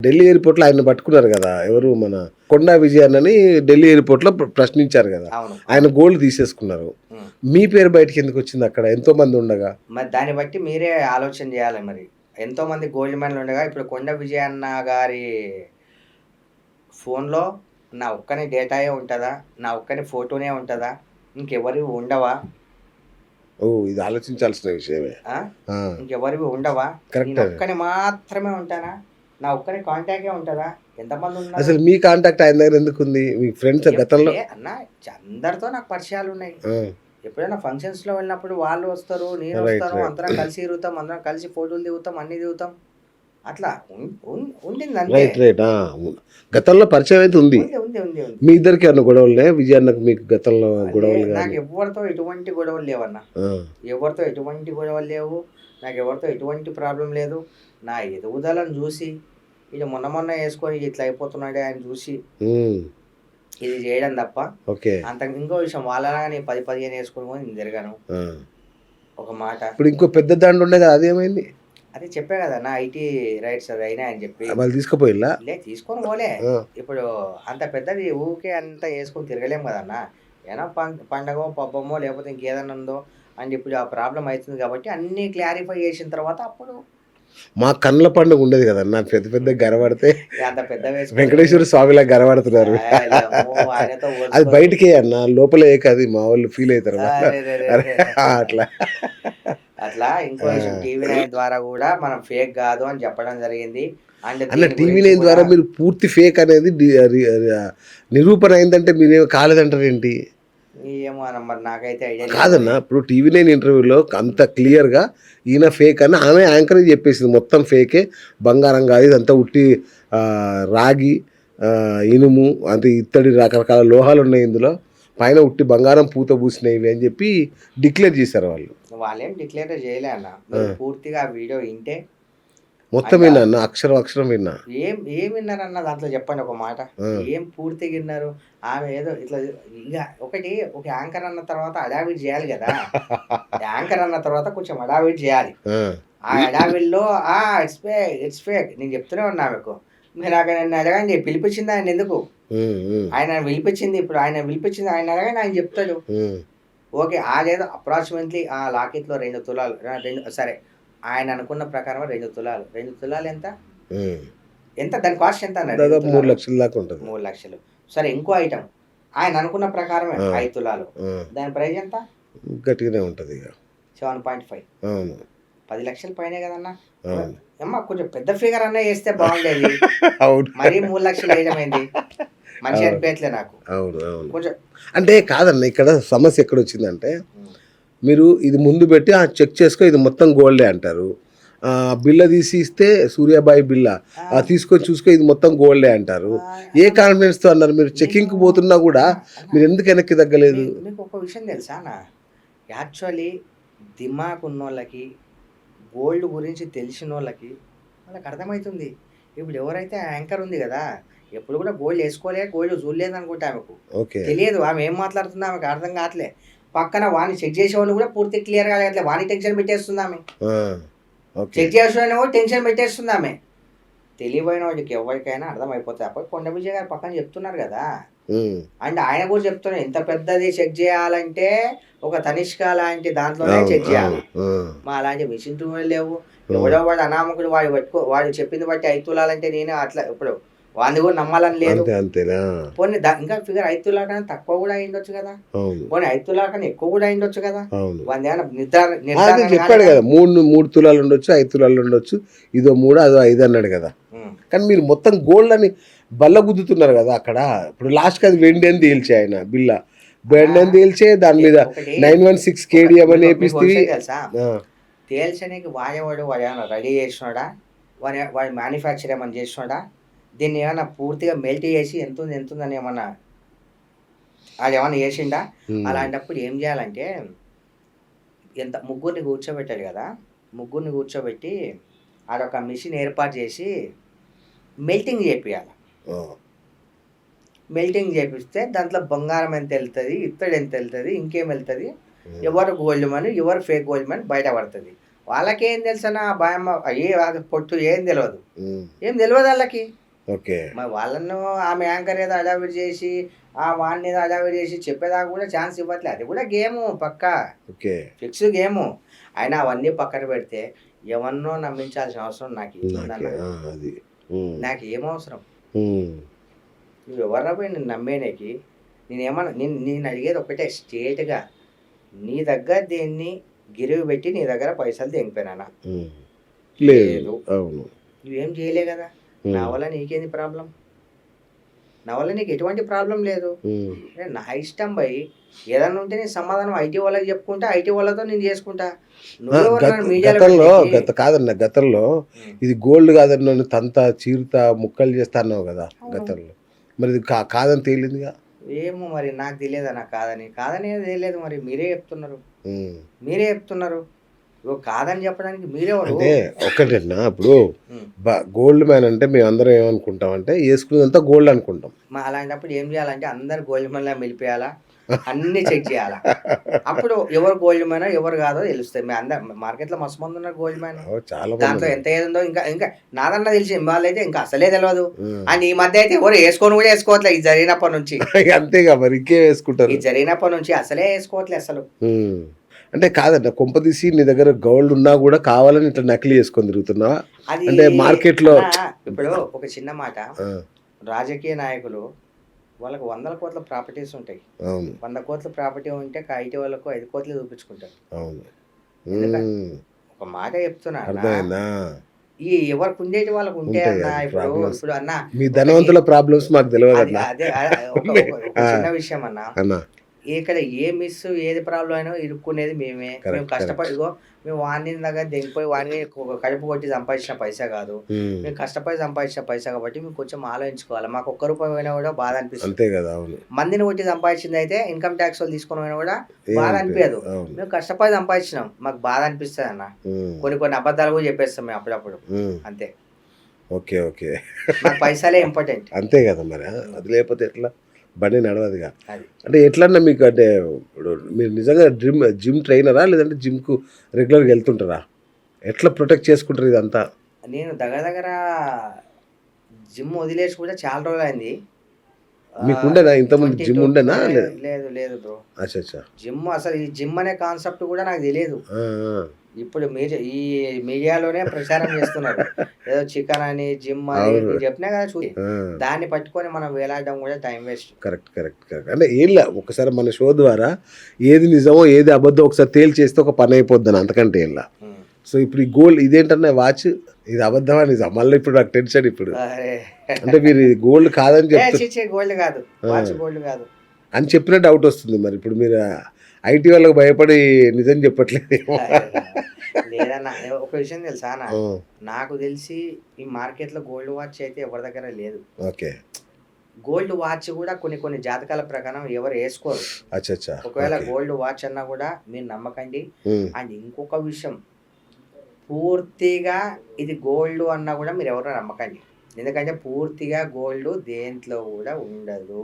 ఢిల్లీ ఎయిర్‌పోర్ట్‌లో ఆయన్ని పట్టుకున్నారు గదా! ఎవరు మన కొండా విజయన్నని ఢిల్లీ ఎయిర్‌పోర్ట్‌లో ప్రశ్నించారు గదా! అవును. ఆయన గోల్డ్ తీసేసుకున్నారు. హ్మ్. మీ పేరు బయటికెందుకొచ్చింది అక్కడ ఎంతోమంది ఉండగా? మరి దాన్ని బట్టి మీరే ఆలోచన జేయాలి మరి. ఎంతోమంది గోల్డ్ మెడల్ ఉండగా ఇప్పుడు కొండ విజయన్న గారి ఫోన్‌లో నా ఒక్కని డేటాయే ఉంటదా? నా ఒక్కని ఫోటోనే ఉంటదా? ఇంకెవరివి ఉండవా? ఓహ్! ఇది ఆలోచించాల్సిన విషయమే. ఆ! ఆ! ఇంకెవరివి ఉండవా? కరెక్టే. నేనొక్కని మాత్రమే ఉంటానా? నా ఒక్కని కాంటాక్టే ఉంటదా? ఎంతమందున్నారు? అసలు మీ కాంటాక్ట్ ఆయన దగ్గర ఎందుకుంది? మీ ఫ్రెండ్స్ గతంలో అన్నా అందరితో నాకు పరిచయాలున్నాయి. ఆ! ఎప్పుడైనా ఫంక్షన్స్‌లో వెళ్ళినప్పుడు వాళ్ళు వస్తారు, రైట్. నేనొస్తాను. రైట్. అందరం కలిసి తిరుగుతాం. అందరం కలిసి ఫోటోలు దిగుతాం. అన్నీ దిగుతాం. అట్లా ఉండిందంతే. రైట్. రైట్. ఆ! గతంలో పరిచయం అయితే ఉంది. ఉంది. మీ ఇద్దరికి ఏమన్నా గొడవలున్నాయా? విజయన్నకి మీకు గతంలో గొడవలు గాని? నాకెవ్వరితో ఎటువంటి గొడవలు లేవన్నా. ఆ! ఎవరితో ఎటువంటి గొడవలు లేవు. నాకెవరితో ఎటువంటి ప్రాబ్లమ్ లేదు. నా ఎదుగుదలను జూసి, ఈడు మొన్న యేసుకొని ఇట్లా అయిపోతున్నాడే అని జూసి, హ్మ్. ఇది జేయడం తప్ప, ఓకే. ఇంకో విషయం వాళ్ళలాగా నేను 10, 15 యేసుకొని గూడా నేను తిరగను. ఆ! ఒక మాట. ఇప్పుడు ఇంకో పెద్ద దాంట్లో ఉండే కదా! అదేమైంది? అదే చెప్పా గదన్నా! ఐటీ రైట్స్ అవి అయినాయని జెప్పి. వాళ్ళు తీసుకుపోయిల్లా? తీసుకొని పోలే. ఆ! ఇప్పుడు అంత పెద్దది ఊకే అంతా యేసుకొని తిరగలేం గదన్నా! ఏదో పండగో, పబ్బమో లేకపోతే ఇంకేదన్నా ఉందో అండ్ ఇప్పుడు ఆ ప్రాబ్లమ్ అయితుంది గాబట్టి అన్నీ క్లారిఫై చేసిన తర్వాత అప్పుడు మా కన్నుల పండుగ ఉండేది కదన్నా! పెద్ద పెద్దగా గనపడితే అంత పెద్దగా వేసుకొని వెంకటేశ్వర స్వామిలా గనపడుతున్నారు. అమ్మో! ఆయనతో అది పోల్చుకొని బయటికే అన్నా. లోపల ఏయకది మా వోళ్ళు ఫీల్ అయితారు మళ్ళా. అరే! అరెరెరెరే! అట్లా. అట్లా ఇంకో విషయం ఆ! టీవీ నైన్ ద్వారా గూడా మనం ఫేక్ గాదు అని చెప్పడం జరిగింది. అండ్ అన్న దీని టీవీ గురించి నైన్ గూడా ద్వారా మీరు పూర్తి ఫేక్ అనేది నిరూపణ అయిందంటే మీరేమో కాలేదంటారేంటి? ఏమో అన్న మరి నాకైతే ఐడియా లేదు కాదన్నా. అది. ఇప్పుడు టీవీ నైన్ ఇంటర్వ్యూలో అంత క్లియర్‌గా ఈయన ఫేక్ అని ఆమె యాంకరే చెప్పేసింది. మొత్తం ఫేకే. బంగారం కాదు ఇదంతా ఉట్టి రాగి, ఇనుము అంటే ఇత్తడి రకరకాల లోహాలున్నాయి ఇందులో. పైన ఉట్టి బంగారం పూత పూసినయి ఇవి అని చెప్పి డిక్లేర్ చేశారు వాళ్ళు. వాళ్ళేం డిక్లేర్ చేయలే అన్న. ఆ! మీరు పూర్తిగా ఆ వీడియో ఇంటే మొత్తం అండ్ విన్నా అన్న. అక్షరం అక్షరం విన్నా. ఏం విన్నారన్న దాంట్లో చెప్పండి ఒక మాట. ఆ! ఏం పూర్తిగా ఇన్నారు? ఆమె ఏదో ఇట్లా ఇగ ఒక యాంకర్ అన్న తర్వాత హడావిడి జేయాలి గదా! యాంకర్ అన్న తర్వాత కొంచెం హడావిడి జేయాలి. ఆ! ఆ హడావిడిలో ఇట్స్ ఫేక్ నేను చెప్తూనే ఉన్నా ఆమెకు. మీరు అక్కడ నన్ను అడగండి పిలిపించింది ఆయనెందుకు? హ్మ్. హ్మ్. ఆయన పిలిపించింది ఆయన అడగండి ఆయన జెప్తాడు. హ్మ్. ఓకే. అదేదో అప్రాక్సిమేట్‌లీ ఆ లాకెట్‌లో 2 తులాలు 2 సరే. ఆయన అనుకున్న ప్రకారం 2 తులాలు. 2 తులాలు ఎంత? హ్మ్. ఎంత దాని కాస్ట్ ఎంత అన్న 2 దాదాపు తులాలు? 3,00,000 దాకా ఉంటది. 3,00,000 సరే ఇంకో ఐటెమ్. ఆయన అనుకున్న ప్రకారమే ఆ! 5 తులాలు. ఆ! దాని ప్రైస్ ఎంత? గట్టిగానే ఉంటదిగ. 7.5 అవును. 10,00,000 పైనే గదన్నా! అవును. ఏమ్మా కొంచెం పెద్ద ఫిగర్ అన్నా యేస్తే బావుండేది. అవును. మరీ 3,00,000 ఎయడమేంది? మంచిగా అవును. అనిపియట్లే నాకు. అవును. అవును. కొంచెం అంటే కాదన్న ఇక్కడ సమస్య ఎక్కడొచ్చిందంటే, హ్మ్. మీరు ఇది ముందు పెట్టి చెక్ చేసుకో ఇది మొత్తం గోల్డే అంటారు. బిల్ల తీసి ఇస్తే సూర్యాబాయి బిల్ల. ఆ! తీసుకొని చూసుకో ఇది మొత్తం గోల్డే అంటారు. ఏ అన్న కాన్ఫిడెన్స్‌తో అన్నారు మీరు? నేను చెకింగ్‌కి పోతున్నా గూడా అన్న మీరెందుకు వెనక్కి తగ్గలేదు? మీకొక విషయం తెలుసా అన్న? యాక్చువల్లీ దిమాక్ ఉన్నోళ్ళకి, గోల్డ్ గురించి తెలిసినోళ్ళకి వాళ్ళకి అర్థమైతుంది. ఇప్పుడు ఎవరైతే యాంకర్ ఉంది గదా! ఎప్పుడు కూడా గోల్డ్ ఏసుకోలే, గోల్డ్ చూడలేదనుకుంటా ఆమెకు. ఓకే. తెలియదు ఆమె ఏం మాట్లాడుతుందో ఆమెకు అర్థం కావట్లే. పక్కన వాడిని చెక్ చేసేవాళ్ళు కూడా పూర్తి క్లియర్‌గా అడగట్లే. వాడిని టెన్షన్ పెట్టేస్తుందామె. ఆ! ఓకే. చెక్ చేసేవాడిని కూడా టెన్షన్ పెట్టేస్తుందామె. తెలివైన వాడికి ఎవరికైనా అర్థమైపోతది. అప్పుడు కొండ విజయ్ గారు పక్కన చెప్తున్నారు గదా! హ్మ్. అండ్ ఆయన కూడా చెప్తున్నారు. ఇంత పెద్దది చెక్ జేయాలంటే ఒక తనిష్క లాంటి దాంట్లోనే అవును. చెక్ జేయాల. అవును. ఆ! అలాంటి మిషన్ టూల్‌లు లేవు. హ్మ్. ఎవడో వాడు అనామకుడు వాడు చెప్పింది బట్టి 5 తులాలంటే నేను అట్లా ఇప్పుడు వాడిని కూడా నమ్మాలని లేదు. అంతే అంతేనా? పోనీ ఇంకా ఫిగర్ 5 తులాల కన్నా తక్కువ కూడా అయ్యుండొచ్చు గదా! అవును. పోనీ 5 తులాల కన్నా ఎక్కువ కూడా అయ్యుండొచ్చు గదా! అవును. వానిదేమన్నా అదే నిర్ధారణ చెప్పాడు కాలేదా? గదా! 3 తులాలుండొచ్చు, 5 తులాలుండొచ్చు. ఇదో 3 అదో 5 అన్నాడు గదా! హ్మ్. కానీ మీరు మొత్తం గోల్డ్ అని బల్లగుద్దుతున్నారు గదా! అక్కడ. ఇప్పుడు లాస్ట్‌కి అది వెండి అని తేల్చే ఆయన బిల్ల. అన్నా వెండి అని తేల్చే దాని మీద ఒకటి 916 ఒక కేడీఎం అని మీకు ఒక ఏపిస్తివి. విషయం తెలుసా? ఆ! తేల్చనీకి వాడేమన్నా రెడీ చేసినోడా? వాడు మ్యానుఫ్యాక్చర్ ఏమన్నా చేసినోడా? దీన్ని ఏమన్నా పూర్తిగా మెల్ట్ చేసి ఎంతుందని ఏమన్నా ఆడేమన్నా చేసిండా? హ్మ్. అలాంటప్పుడు ఏం చేయాలంటే ముగ్గురిని కూర్చోబెట్టాడు గదా! ముగ్గురిని కూర్చోబెట్టి ఆడొక మిషన్ ఏర్పాటు చేసి మెల్టింగ్ చేపియాల. ఆ! మెల్టింగ్ చేపిస్తే దాంట్లో బంగారం ఎంతెళ్తది? ఇత్తడి ఎంతెళ్తది? ఇంకేమెళ్తది? హ్మ్. ఎవరు గోల్డ్ మనీ? ఎవరు ఫేక్ గోల్డ్ మనీ బయట పడతది. వాళ్ళకేం తెలుసన్నా బాయమ్మ అది పొట్టు ఏం తెలియదు. ఉమ్, ఏం తెలియదు వాళ్ళకి. ఓకే. మరి వాళ్ళను ఆమె యాంకర్ ఏదో హడావిడి చేసి, వాడిని ఏదో హడావిడి చేసి చెప్పేదాకా కూడా ఛాన్స్ ఇవ్వట్లే. అది కూడా గేము పక్కా. ఓకే. Fix game. అయినా అవన్నీ పక్కన పెడితే ఎవరినో నమ్మించాల్సిన అవసరం నాకే నాకేముందన్న? అది. ఉమ్, నాకేమవసరం? ఉమ్, నువ్వెవర్రా పోయి నిన్ను నమ్మేనికి? నేను అడిగేది ఒకటే స్ట్రేట్‌గా. నీ దగ్గర దేన్ని గిరువు పెట్టి నీ దగ్గర పైసలు తెంగిపోయినానా? ఉమ్. లేదు. లేదు. అవును. నువ్వేం చేయలే కదా! నా ఉమ్, వల్ల నీకేంది ప్రాబ్లమ్? నా వల్ల నీకు ఎటువంటి ప్రాబ్లం లేదు. ఉమ్. నా ఇష్టం భయ్. ఏదన్నా ఉంటే నేను సమాధానం ఐటీ వాళ్ళకి చెప్పుకుంటా. ఐటీ వాళ్ళతో నేను చేసుకుంటా. నువ్వెవరు నన్ను మీడియాలో గతంలో పెట్టనీకి? కాదన్న గతంలో హ్మ్. ఇది గోల్డ్ కాదని నన్ను తంతా చీరుతా ముక్కలు చేస్తా అన్నావు కదా అవును. గతంలో. మరి ఇది కాదని తేలిందిగా. ఏమో మరి నాకు తెలియదన్నా కాదని. కాదని తెలియదు మరి మీరే చెప్తున్నారు. ఉమ్. మీరే చెప్తున్నారు. ఇగో కాదని చెప్పడానికి మీరెవరు? అంటే ఒక్కటేనా ఇప్పుడు హ్మ్. గోల్డ్ మ్యాన్ అంటే మేము అందరం ఏమనుకుంటాం అంటే వేసుకునేదంతా గోల్డ్ అనుకుంటాం. అలాంటప్పుడు ఏం చేయాలంటే అందరు గోల్డ్ మెన్‌లా మెలిపియాలా? అన్నీ చెక్ చేయాలా? అప్పుడు ఎవరు గోల్డ్ మ్యానో ఎవరు కాదో తెలుస్తాయి. మార్కెట్‌లో మస్తు మంది ఉన్నారు గోల్డ్ మ్యాన్. చాలా మంది దాంట్లో ఉన్నారు. ఎంత ఏది ఉందో ఇంకా ఇంకా నాదన్నా తెలిసి వాళ్ళైతే ఇంకా అసలే తెలవదు. ఉమ్. అండ్ ఈ మధ్య అయితే ఎవరు వేసుకొని కూడా వేసుకోవట్లే ఇది జరిగినప్పటి నుంచి. అంతేగా మరి ఇంకే వేసుకుంటారు. ఇది జరిగినప్పటి నుంచి అసలే వేసుకోవట్లే అసలు. ఉమ్. అంటే కాదన్న కొంపదీసి నీ దగ్గర గోల్డ్ ఉన్నా కూడా కావాలని ఇట్లా నకిలీ చేసుకొని తిరుగుతున్నావా? అది అంటే మార్కెట్లో అన్నా ఇప్పుడు ఒక చిన్న మాట. ఆ, రాజకీయ నాయకులు వాళ్ళకి 100 కోట్ల ప్రాపర్టీస్ ఉంటాయి. అవును 100 కోట్ల ప్రాపర్టీ ఉంటే ఐటీ వాళ్ళకు 5 కోట్లు చూపించుకుంటారు. అవును. ఎందుకంటే ఉమ్. ఒక మాట చెప్తున్నా అన్న. అర్థమైందా? ఈ ఎవరికి ఉండేటి వాళ్ళకు ఉంటాయి ఉంటాయి అన్న. అది ఇప్పుడు ప్రాబ్లమ్స్. ఇప్పుడు అన్న మీ ఒకటి ధనవంతుల ప్రాబ్లమ్స్ మాకు తెలియదు అది అన్న. అదే ఒక ఆ, చిన్న విషయం అన్న. అన్న ఇక్కడ ఏ మిస్ ఏది ప్రాబ్లం అయినా ఇరుక్కునేది మేమే. మేము కరెక్ట్ కష్టపడి కరెక్ట్. ఇగో మేము వాడిని దగ్గర దెంగిపోయి వాడిని కడుపు కొట్టి సంపాదించిన పైసా కాదు. ఉమ్. మేము కష్టపడి సంపాదించిన పైసా కాబట్టి మేము కొంచెం ఆలోచించుకోవాలి. మాకు ఒక్క రూపాయి పోయినా కూడా బాధ అనిపిస్తుంది. అంతే కదా. అవును. మందిని కొట్టి సంపాదించింది అయితే ఇన్కమ్ ట్యాక్స్ వాళ్ళు తీసుకొని పోయినా కూడా బాధ ఏమనిపించదు. అనిపించదు. అవును. మేము కష్టపడి సంపాదించినాం. మాకు బాధ అనిపిస్తుంది అన్న. ఉమ్. కొన్ని అబద్ధాలు కూడా చెప్పేస్తాం మేము అప్పుడప్పుడు. ఉమ్. అంతే. Okay okay. మాకు పైసలే ఇంపార్టెంట్. అంతే కదా మరి. అది లేకపోతే ఎట్లా బండి నడవదుగా. అది. అంటే ఎట్లన్నా మీకు అంటే ఇప్పుడు మీరు నిజంగా జిమ్ ట్రైనరా లేదంటే జిమ్కు రెగ్యులర్గా వెళ్తుంటారా? ఎట్లా ప్రొటెక్ట్ చేసుకుంటారు ఇదంతా? నేను దగ్గర జిమ్ వదిలేసి కూడా చాలా రోజులైంది. మీకు ఉండేనా ఇంతకుముందు జిమ్ ఉండేనా? లేదు. లేదు బ్రో. అచ్చా అచ్చా. జిమ్ అసలు ఈ జిమ్ అనే కాన్సెప్ట్ కూడా నాకు తెలియదు. ఆ, ఆ. ఇప్పుడు ఈ మీడియాలోనే ప్రచారం చేస్తున్నారు. ఏదో చికెన్ అని జిమ్ అని అవును. నేను చెప్పినా కదా చూసి. ఆ. దాన్ని పట్టుకొని మనం వేలాడడం కూడా time waste. Correct correct correct. అంటే ఏం లే ఒకసారి మన షో ద్వారా ఏది నిజమో ఏది అబద్ధం ఒకసారి తేల్చేస్తే ఒక పని అయిపోద్దని అంతకంటే ఏం లా. సో ఇప్పుడు ఈ గోల్డ్ ఇదేంటన్నా వాచ్ ఇది అబద్ధమా నిజం? మళ్ళీ ఇప్పుడు నాకు టెన్షన్ ఇప్పుడు. అరే అంటే మీరు ఇది గోల్డ్ కాదని చెప్తారు గోల్డ్ కాదు. వాచ్ గోల్డ్ కాదు అని చెప్పిన డౌట్ వస్తుంది. మరి ఇప్పుడు మీరు ఐటీ వాళ్ళకి భయపడి నిజం చెప్పట్లేదేమో. లేదన్నా. ఒక విషయం తెలుసా అన్న? నాకు తెలిసి ఈ మార్కెట్లో గోల్డ్ వాచ్ అయితే ఎవరి దగ్గర లేదు. ఓకే. గోల్డ్ వాచ్ కూడా కొన్ని జాతకాల ప్రకారం ఎవరు వేసుకోరు. అచ్చా అచ్చా. ఒకవేళ ఓకే. గోల్డ్ వాచ్ అన్నా కూడా మీరు నమ్మకండి. ఉమ్. అండ్ ఇంకొక విషయం, పూర్తిగా ఇది గోల్డ్ అన్నా కూడా మీరు ఎవరు నమ్మకండి. ఎందుకంటే పూర్తిగా గోల్డ్ దేంట్లో కూడా ఉండదు.